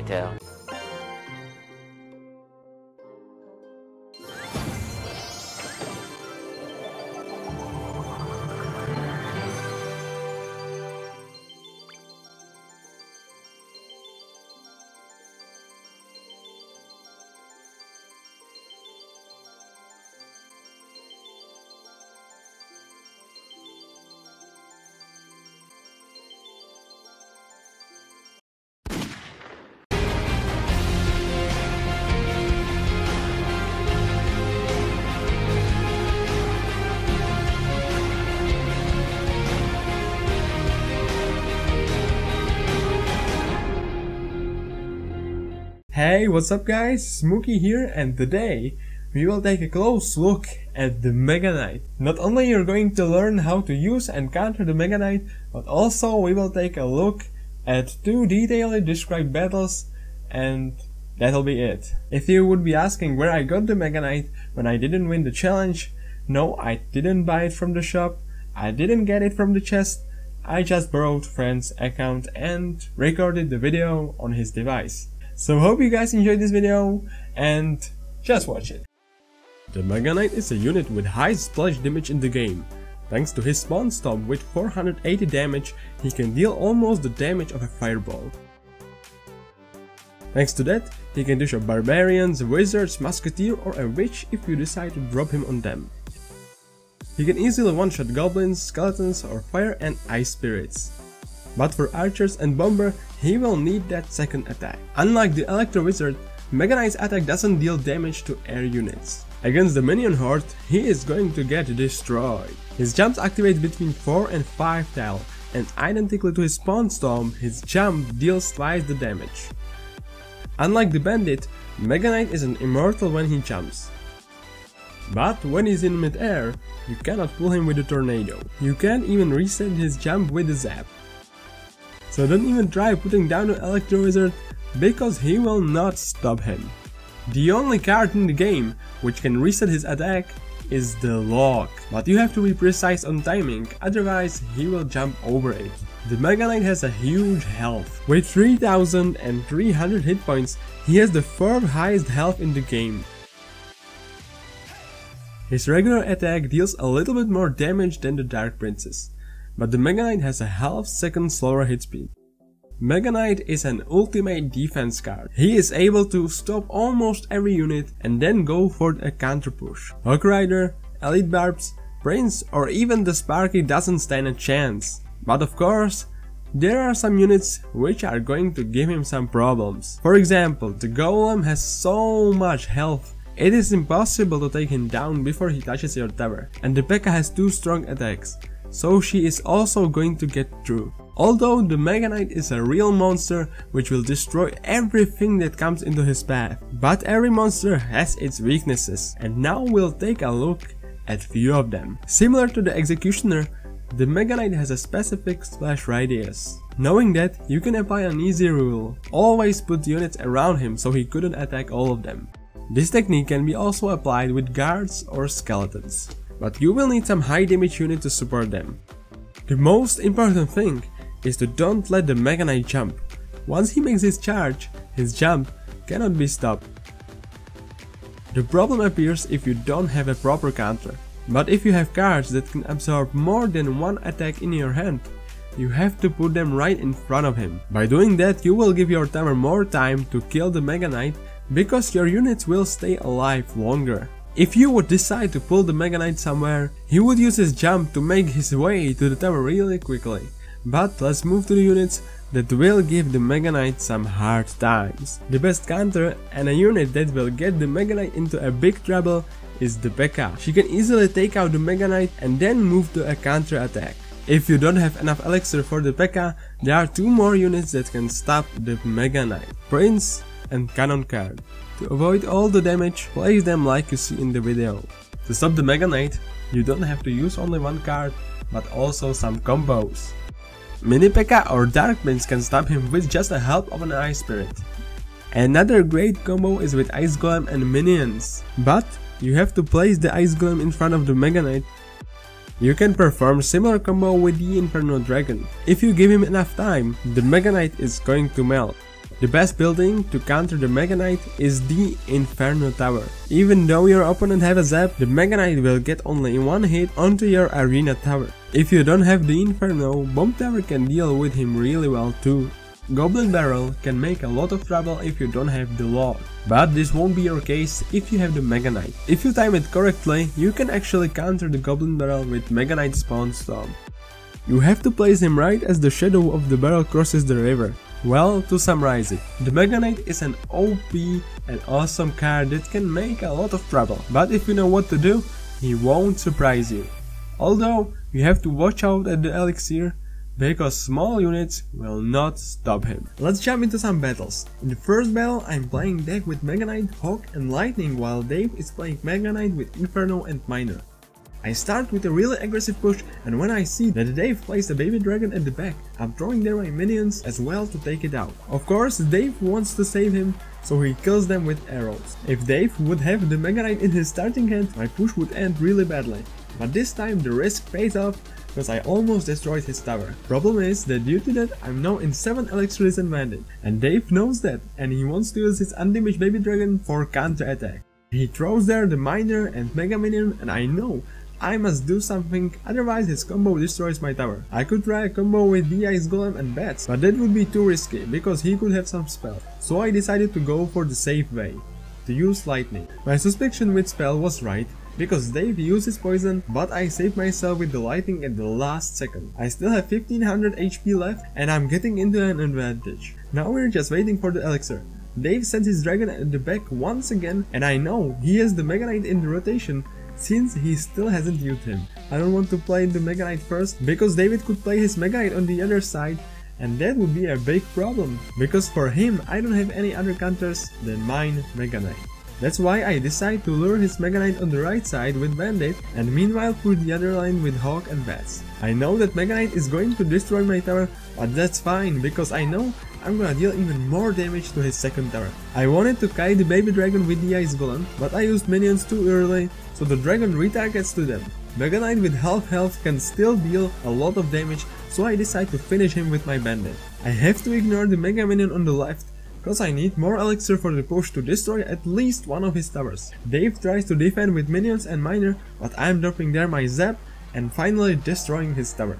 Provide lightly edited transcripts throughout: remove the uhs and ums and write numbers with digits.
later. Hey, what's up guys, Smookie here, and today we will take a close look at the Mega Knight. Not only you're going to learn how to use and counter the Mega Knight, but also we will take a look at 2 detailedly described battles, and that'll be it. If you would be asking where I got the Mega Knight when I didn't win the challenge, no, I didn't buy it from the shop, I didn't get it from the chest, I just borrowed a friend's account and recorded the video on his device. So hope you guys enjoyed this video and just watch it. The Mega Knight is a unit with high splash damage in the game. Thanks to his spawn stomp with 480 damage, he can deal almost the damage of a fireball. Thanks to that, he can dish up barbarians, wizards, musketeer or a witch if you decide to drop him on them. He can easily one-shot goblins, skeletons or fire and ice spirits. But for archers and bomber, he will need that second attack. Unlike the Electro Wizard, Mega Knight's attack doesn't deal damage to air units. Against the minion horde, he is going to get destroyed. His jumps activate between 4 and 5 tile, and identically to his spawn storm, his jump deals twice the damage. Unlike the bandit, Mega Knight isn't immortal when he jumps. But when he's in mid-air, you cannot pull him with a tornado. You can't even reset his jump with a zap. So don't even try putting down the Electro Wizard, because he will not stop him. The only card in the game which can reset his attack is the lock, but you have to be precise on timing, otherwise he will jump over it. The Mega Knight has a huge health. With 3300 hit points, he has the 4th highest health in the game. His regular attack deals a little bit more damage than the Dark Princess, but the Mega Knight has a half second slower hit speed. Mega Knight is an ultimate defense card. He is able to stop almost every unit and then go for a counter push. Hawk Rider, Elite Barbs, Prince or even the Sparky doesn't stand a chance. But of course, there are some units which are going to give him some problems. For example, the Golem has so much health, it is impossible to take him down before he touches your tower, and the P.E.K.K.A has 2 strong attacks, so she is also going to get through. Although the Mega Knight is a real monster which will destroy everything that comes into his path, but every monster has its weaknesses, and now we'll take a look at few of them. Similar to the Executioner, the Mega Knight has a specific splash radius. Knowing that, you can apply an easy rule: always put units around him so he couldn't attack all of them. This technique can be also applied with guards or skeletons, but you will need some high damage unit to support them. The most important thing is to don't let the Mega Knight jump. Once he makes his charge, his jump cannot be stopped. The problem appears if you don't have a proper counter. But if you have cards that can absorb more than one attack in your hand, you have to put them right in front of him. By doing that, you will give your timer more time to kill the Mega Knight, because your units will stay alive longer. If you would decide to pull the Mega Knight somewhere, he would use his jump to make his way to the tower really quickly. But let's move to the units that will give the Mega Knight some hard times. The best counter and a unit that will get the Mega Knight into a big trouble is the P.E.K.K.A. She can easily take out the Mega Knight and then move to a counter attack. If you don't have enough elixir for the P.E.K.K.A, there are 2 more units that can stop the Mega Knight: Prince and Cannon Card. To avoid all the damage, place them like you see in the video. To stop the Mega Knight, you don't have to use only one card, but also some combos. Mini P.E.K.K.A or Dark Prince can stop him with just the help of an Ice Spirit. Another great combo is with Ice Golem and minions, but you have to place the Ice Golem in front of the Mega Knight. You can perform similar combo with the Inferno Dragon. If you give him enough time, the Mega Knight is going to melt. The best building to counter the Mega Knight is the Inferno Tower. Even though your opponent have a zap, the Mega Knight will get only one hit onto your arena tower. If you don't have the Inferno, Bomb Tower can deal with him really well too. Goblin Barrel can make a lot of trouble if you don't have the Lord, but this won't be your case if you have the Mega Knight. If you time it correctly, you can actually counter the Goblin Barrel with Mega Knight Spawn Storm. You have to place him right as the shadow of the barrel crosses the river. Well, to summarize it, the Mega Knight is an OP and awesome card that can make a lot of trouble, but if you know what to do, he won't surprise you. Although, you have to watch out at the elixir, because small units will not stop him. Let's jump into some battles. In the first battle, I'm playing deck with Mega Knight, Hawk and Lightning, while Dave is playing Mega Knight with Inferno and Miner. I start with a really aggressive push, and when I see that Dave plays the baby dragon at the back, I'm throwing there my minions as well to take it out. Of course, Dave wants to save him, so he kills them with arrows. If Dave would have the Mega Knight in his starting hand, my push would end really badly. But this time the risk pays off, because I almost destroyed his tower. Problem is that due to that, I'm now in 7 elixir disadvantage, and Dave knows that, and he wants to use his undamaged baby dragon for counter attack. He throws there the miner and mega minion, and I know I must do something, otherwise his combo destroys my tower. I could try a combo with the Ice Golem and Bats, but that would be too risky, because he could have some spell. So I decided to go for the safe way, to use lightning. My suspicion with spell was right, because Dave uses poison, but I saved myself with the lightning at the last second. I still have 1500 HP left, and I'm getting into an advantage. Now we're just waiting for the elixir. Dave sends his dragon at the back once again, and I know he has the Mega Knight in the rotation, since he still hasn't used him. I don't want to play the Mega Knight first, because David could play his Mega Knight on the other side, and that would be a big problem, because for him I don't have any other counters than mine Mega Knight. That's why I decide to lure his Mega Knight on the right side with Bandit, and meanwhile put the other line with Hawk and Bats. I know that Mega Knight is going to destroy my tower, but that's fine, because I know I'm gonna deal even more damage to his second tower. I wanted to kite the baby dragon with the Ice Golem, but I used minions too early, so the dragon retargets to them. Mega Knight with half health can still deal a lot of damage, so I decide to finish him with my Bandit. I have to ignore the Mega Minion on the left, cause I need more elixir for the push to destroy at least one of his towers. Dave tries to defend with minions and miner, but I'm dropping there my zap and finally destroying his tower.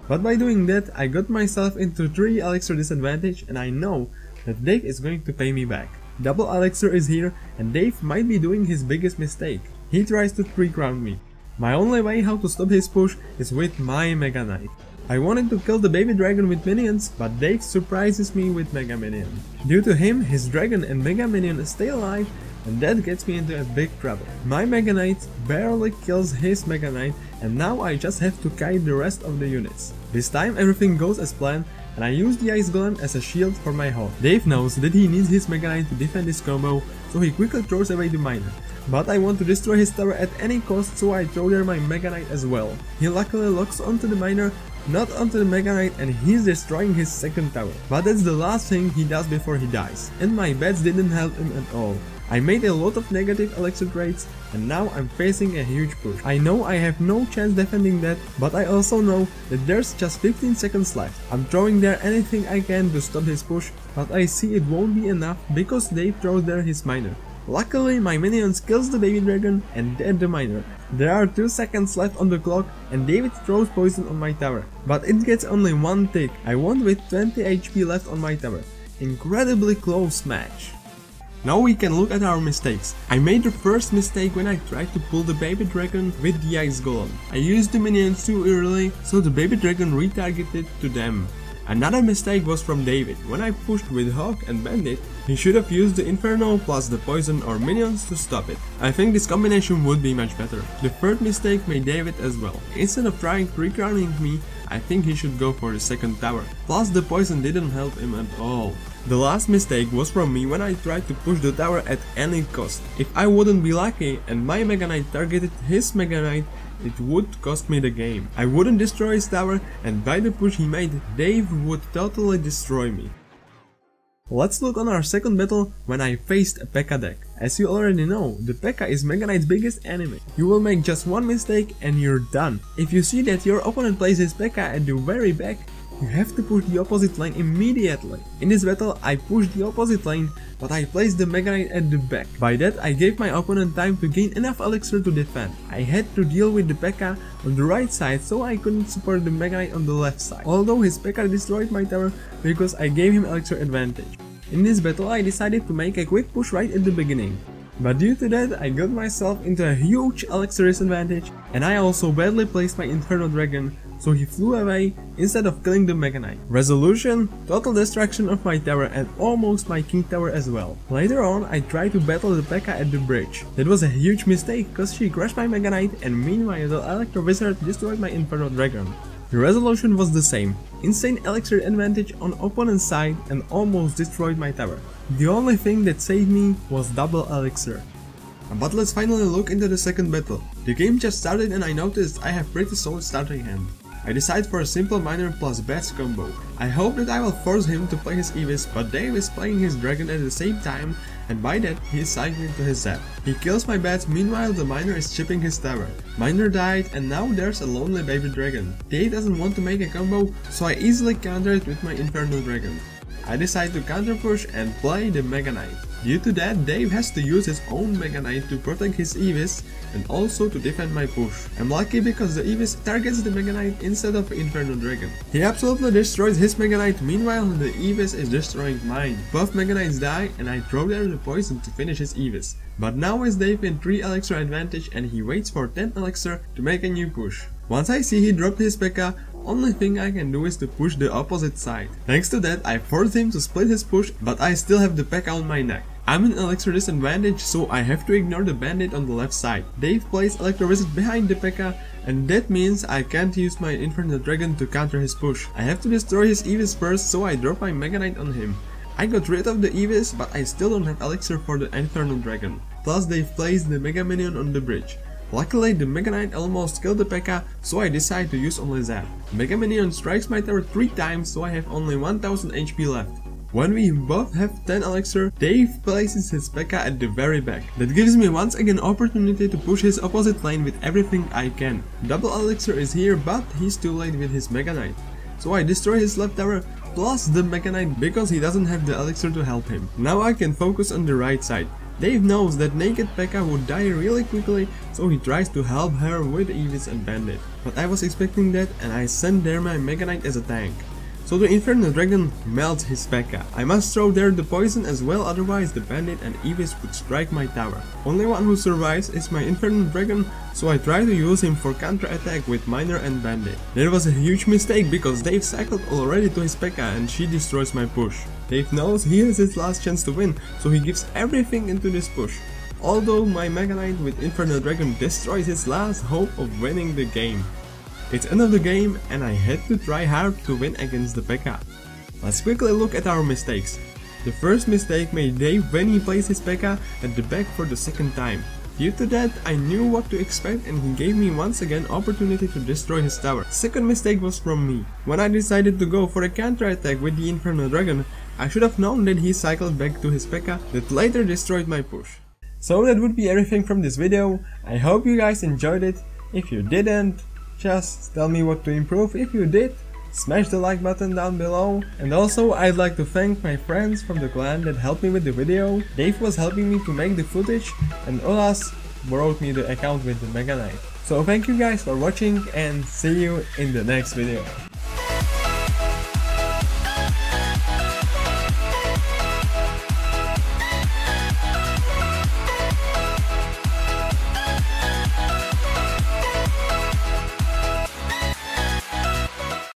But by doing that, I got myself into 3 elixir disadvantage, and I know that Dave is going to pay me back. Double elixir is here, and Dave might be doing his biggest mistake. He tries to 3-crown me. My only way how to stop his push is with my Mega Knight. I wanted to kill the baby dragon with minions, but Dave surprises me with Mega Minion. Due to him, his dragon and Mega Minion stay alive, and that gets me into a big trouble. My Mega Knight barely kills his Mega Knight, and now I just have to kite the rest of the units. This time everything goes as planned, and I use the Ice Golem as a shield for my Hawk. Dave knows that he needs his Mega Knight to defend his combo, so he quickly throws away the miner. But I want to destroy his tower at any cost, so I throw there my Mega Knight as well. He luckily locks onto the miner, not onto the Mega Knight, and he's destroying his second tower. But that's the last thing he does before he dies, and my bets didn't help him at all. I made a lot of negative elixir trades, and now I'm facing a huge push. I know I have no chance defending that, but I also know that there's just 15 seconds left. I'm throwing there anything I can to stop his push, but I see it won't be enough because Dave throws there his miner. Luckily, my minions kills the baby dragon and dead the miner. There are 2 seconds left on the clock, and David throws poison on my tower, but it gets only 1 tick. I won with 20 HP left on my tower. Incredibly close match. Now we can look at our mistakes. I made the first mistake when I tried to pull the baby dragon with the Ice Golem. I used the minions too early, so the baby dragon retargeted to them. Another mistake was from David. When I pushed with Hawk and Bandit, he should have used the Inferno plus the poison or minions to stop it. I think this combination would be much better. The third mistake made David as well. Instead of trying 3-crowning me, I think he should go for the second tower. Plus the poison didn't help him at all. The last mistake was from me when I tried to push the tower at any cost. If I wouldn't be lucky and my Mega Knight targeted his Mega Knight, it would cost me the game. I wouldn't destroy his tower, and by the push he made, Dave would totally destroy me. Let's look on our second battle when I faced a P.E.K.K.A deck. As you already know, the P.E.K.K.A is Mega Knight's biggest enemy. You will make just one mistake and you're done. If you see that your opponent plays his P.E.K.K.A at the very back, You have to push the opposite lane immediately. In this battle I pushed the opposite lane, but I placed the Mega Knight at the back. By that I gave my opponent time to gain enough elixir to defend. I had to deal with the P.E.K.K.A. on the right side, so I couldn't support the Mega Knight on the left side. Although his P.E.K.K.A. destroyed my tower because I gave him elixir advantage. In this battle I decided to make a quick push right at the beginning. But due to that I got myself into a huge elixir disadvantage, and I also badly placed my Inferno Dragon, so he flew away instead of killing the Mega Knight. Resolution: total destruction of my tower and almost my King Tower as well. Later on I tried to battle the P.E.K.K.A. at the bridge. That was a huge mistake cause she crushed my Mega Knight, and meanwhile the Electro Wizard destroyed my Inferno Dragon. The resolution was the same: insane elixir advantage on opponent's side and almost destroyed my tower. The only thing that saved me was double elixir. But let's finally look into the second battle. The game just started and I noticed I have pretty solid starting hand. I decide for a simple miner plus bats combo. I hope that I will force him to play his Evis, but Dave is playing his dragon at the same time, and by that he is cycling to his zap. He kills my bats, meanwhile the miner is chipping his tower. Miner died and now there's a lonely baby dragon. Dave doesn't want to make a combo, so I easily counter it with my Inferno Dragon. I decide to counter push and play the Mega Knight. Due to that, Dave has to use his own Mega Knight to protect his Evis and also to defend my push. I'm lucky because the Evis targets the Mega Knight instead of Inferno Dragon. He absolutely destroys his Mega Knight, meanwhile the Evis is destroying mine. Both Mega Knights die and I throw there the poison to finish his Evis. But now is Dave in 3 elixir advantage and he waits for 10 elixir to make a new push. Once I see he dropped his P.E.K.K.A., only thing I can do is to push the opposite side. Thanks to that I forced him to split his push, but I still have the P.E.K.K.A. on my neck. I'm in elixir disadvantage, so I have to ignore the bandit on the left side. Dave plays Electro Wizard behind the P.E.K.K.A. and that means I can't use my Inferno Dragon to counter his push. I have to destroy his Evis first, so I drop my Mega Knight on him. I got rid of the Evis, but I still don't have elixir for the Inferno Dragon. Plus Dave plays the Mega Minion on the bridge. Luckily the Mega Knight almost killed the P.E.K.K.A., so I decide to use only Zap. Mega Minion strikes my tower 3 times, so I have only 1000 HP left. When we both have 10 elixir, Dave places his P.E.K.K.A. at the very back. That gives me once again opportunity to push his opposite lane with everything I can. Double elixir is here, but he's too late with his Mega Knight. So I destroy his left tower plus the Mega Knight because he doesn't have the elixir to help him. Now I can focus on the right side. Dave knows that naked P.E.K.K.A. would die really quickly, so he tries to help her with Evis and Bandit. But I was expecting that and I sent there my Mega Knight as a tank. So the Inferno Dragon melts his P.E.K.K.A. I must throw there the poison as well, otherwise the Bandit and Evis would strike my tower. Only one who survives is my Inferno Dragon, so I try to use him for counter attack with Miner and Bandit. That was a huge mistake because Dave cycled already to his P.E.K.K.A. and she destroys my push. Dave knows he has his last chance to win, so he gives everything into this push. Although my Mega Knight with Inferno Dragon destroys his last hope of winning the game. It's end of the game and I had to try hard to win against the P.E.K.K.A. Let's quickly look at our mistakes. The first mistake made Dave when he placed his P.E.K.K.A. at the back for the second time. Due to that, I knew what to expect and he gave me once again opportunity to destroy his tower. Second mistake was from me. When I decided to go for a counter attack with the Inferno Dragon, I should have known that he cycled back to his P.E.K.K.A. that later destroyed my push. So that would be everything from this video. I hope you guys enjoyed it. If you didn't, just tell me what to improve. If you did, smash the like button down below. And also I'd like to thank my friends from the clan that helped me with the video. Dave was helping me to make the footage and Olas borrowed me the account with the Mega Knight. So thank you guys for watching and see you in the next video.